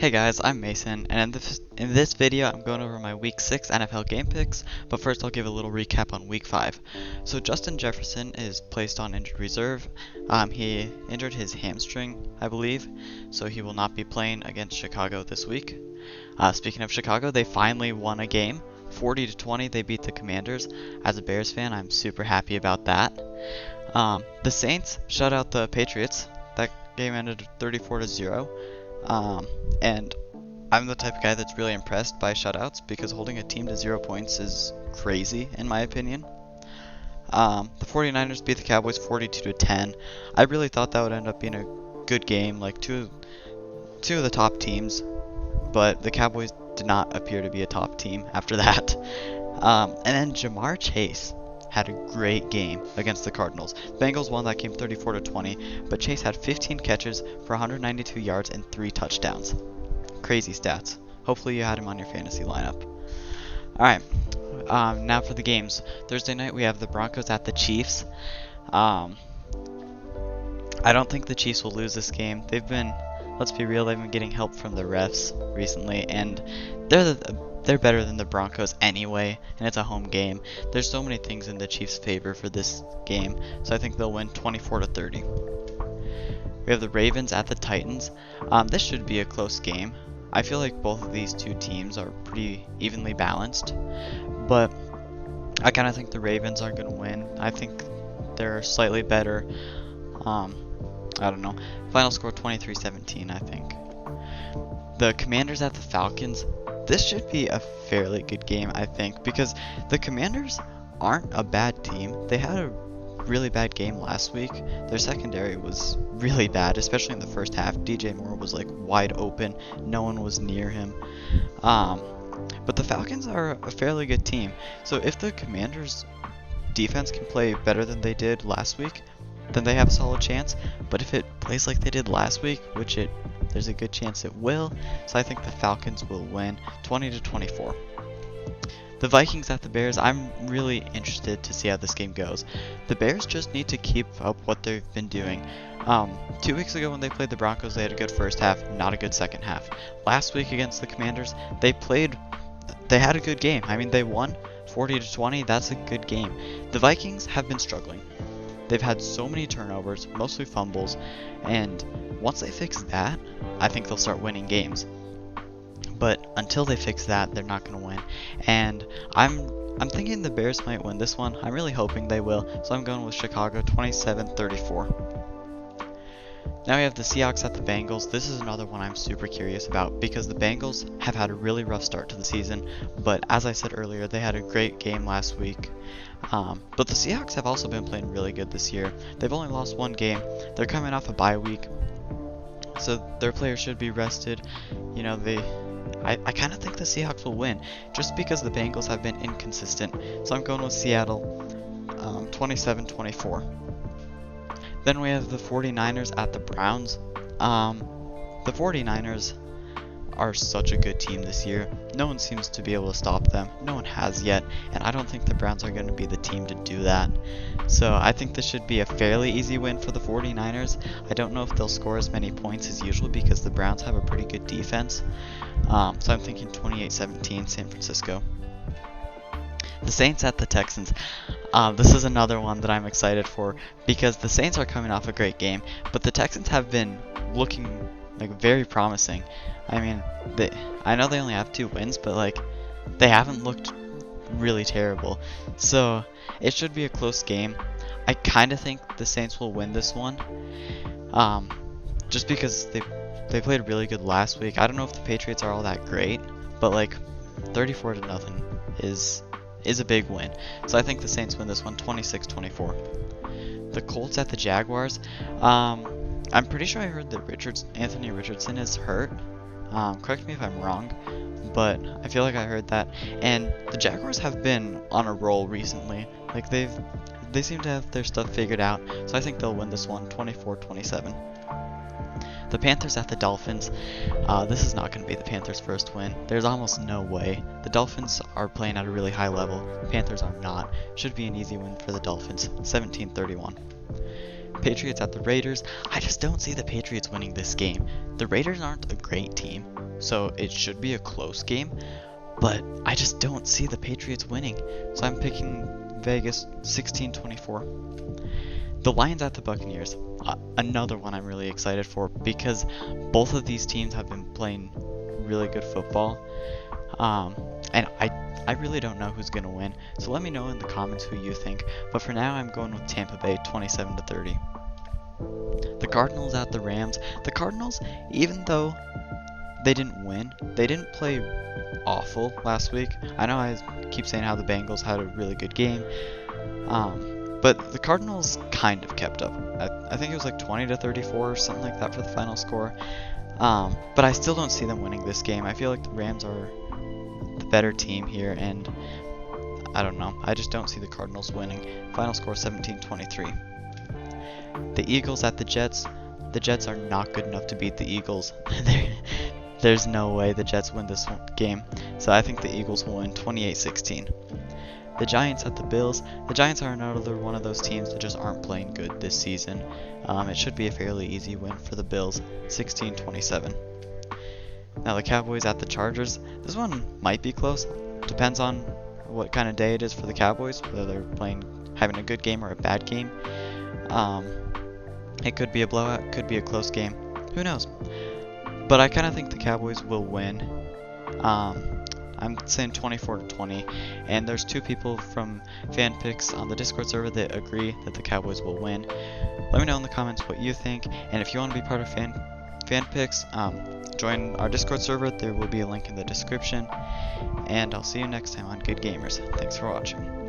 Hey guys, I'm Mason, and in this video I'm going over my Week 6 NFL game picks, but first I'll give a little recap on Week 5. So Justin Jefferson is placed on injured reserve. He injured his hamstring, I believe, so he will not be playing against Chicago this week. Speaking of Chicago, they finally won a game. 40-20, they beat the Commanders. As a Bears fan, I'm super happy about that. The Saints shut out the Patriots. That game ended 34-0. And I'm the type of guy that's really impressed by shutouts because holding a team to 0 points is crazy in my opinion. The 49ers beat the Cowboys 42-10. I really thought that would end up being a good game, like two of the top teams, but the Cowboys did not appear to be a top team after that. And then Jamar Chase had a great game against the Cardinals. Bengals won that game 34-20, but Chase had 15 catches for 192 yards and 3 touchdowns. Crazy stats. Hopefully you had him on your fantasy lineup. Alright, now for the games. Thursday night we have the Broncos at the Chiefs. I don't think the Chiefs will lose this game. Let's be real, they've been getting help from the refs recently, and they're better than the Broncos anyway, and it's a home game. There's so many things in the Chiefs' favor for this game, so I think they'll win 24-30. We have the Ravens at the Titans. This should be a close game. I feel like both of these two teams are pretty evenly balanced, but I kind of think the Ravens are going to win. I think they're slightly better. I don't know. Final score 23-17, I think. The Commanders at the Falcons. This should be a fairly good game, I think, because the Commanders aren't a bad team. They had a really bad game last week. Their secondary was really bad, especially in the first half. DJ Moore was like wide open. No one was near him. But the Falcons are a fairly good team. So if the Commanders defense can play better than they did last week, then they have a solid chance. But if it plays like they did last week, which there's a good chance it will, so I think the Falcons will win 20-24. The Vikings at the Bears, I'm really interested to see how this game goes. The Bears just need to keep up what they've been doing. 2 weeks ago when they played the Broncos, they had a good first half, not a good second half. Last week against the Commanders, they had a good game. I mean, they won 40-20, that's a good game. The Vikings have been struggling. They've had so many turnovers, mostly fumbles, and once they fix that, I think they'll start winning games. But until they fix that, they're not going to win. And I'm thinking the Bears might win this one. I'm really hoping they will, so I'm going with Chicago 27-34. Now we have the Seahawks at the Bengals. This is another one I'm super curious about because the Bengals have had a really rough start to the season, but as I said earlier, they had a great game last week. But the Seahawks have also been playing really good this year. They've only lost one game. They're coming off a bye week, so their players should be rested. You know, I kind of think the Seahawks will win just because the Bengals have been inconsistent. So I'm going with Seattle 27-24. Then we have the 49ers at the Browns. The 49ers are such a good team this year. No one seems to be able to stop them. No one has yet, and I don't think the Browns are going to be the team to do that. So I think this should be a fairly easy win for the 49ers. I don't know if they'll score as many points as usual because the Browns have a pretty good defense. So I'm thinking 28-17 San Francisco. The Saints at the Texans. This is another one that I'm excited for because the Saints are coming off a great game, but the Texans have been looking like very promising. I mean, I know they only have 2 wins, but like they haven't looked really terrible. So it should be a close game. I kind of think the Saints will win this one, just because they played really good last week. I don't know if the Patriots are all that great, but like 34-0 is a big win. So I think the Saints win this one 26-24. The Colts at the Jaguars. I'm pretty sure I heard that Anthony Richardson is hurt. Correct me if I'm wrong, but I feel like I heard that. And the Jaguars have been on a roll recently. Like they seem to have their stuff figured out. So I think they'll win this one 24-27. The Panthers at the Dolphins. This is not going to be the Panthers' first win. There's almost no way. The Dolphins are playing at a really high level. The Panthers are not. Should be an easy win for the Dolphins, 17-31. Patriots at the Raiders. I just don't see the Patriots winning this game. The Raiders aren't a great team, so it should be a close game, but I just don't see the Patriots winning. So I'm picking Vegas 16-24. The Lions at the Buccaneers, another one I'm really excited for because both of these teams have been playing really good football. And I really don't know who's going to win, so let me know in the comments who you think. But for now, I'm going with Tampa Bay 27-30. The Cardinals at the Rams. The Cardinals, even though they didn't win, they didn't play awful last week. I know I keep saying how the Bengals had a really good game, but the Cardinals kind of kept up. I think it was like 20-34 or something like that for the final score. But I still don't see them winning this game. I feel like the Rams are the better team here, and I don't know. I just don't see the Cardinals winning. Final score 17-23. The Eagles at the Jets. The Jets are not good enough to beat the Eagles. There's no way the Jets win this game. So I think the Eagles will win 28-16. The Giants at the Bills. The Giants are another one of those teams that just aren't playing good this season. It should be a fairly easy win for the Bills, 16-27. Now the Cowboys at the Chargers. This one might be close. Depends on what kind of day it is for the Cowboys, whether they're having a good game or a bad game. It could be a blowout, could be a close game. Who knows? But I kind of think the Cowboys will win. I'm saying 24-20, and there's two people from FanPicks on the Discord server that agree that the Cowboys will win. Let me know in the comments what you think, and if you want to be part of FanPicks, join our Discord server. There will be a link in the description, and I'll see you next time on Good Gamers. Thanks for watching.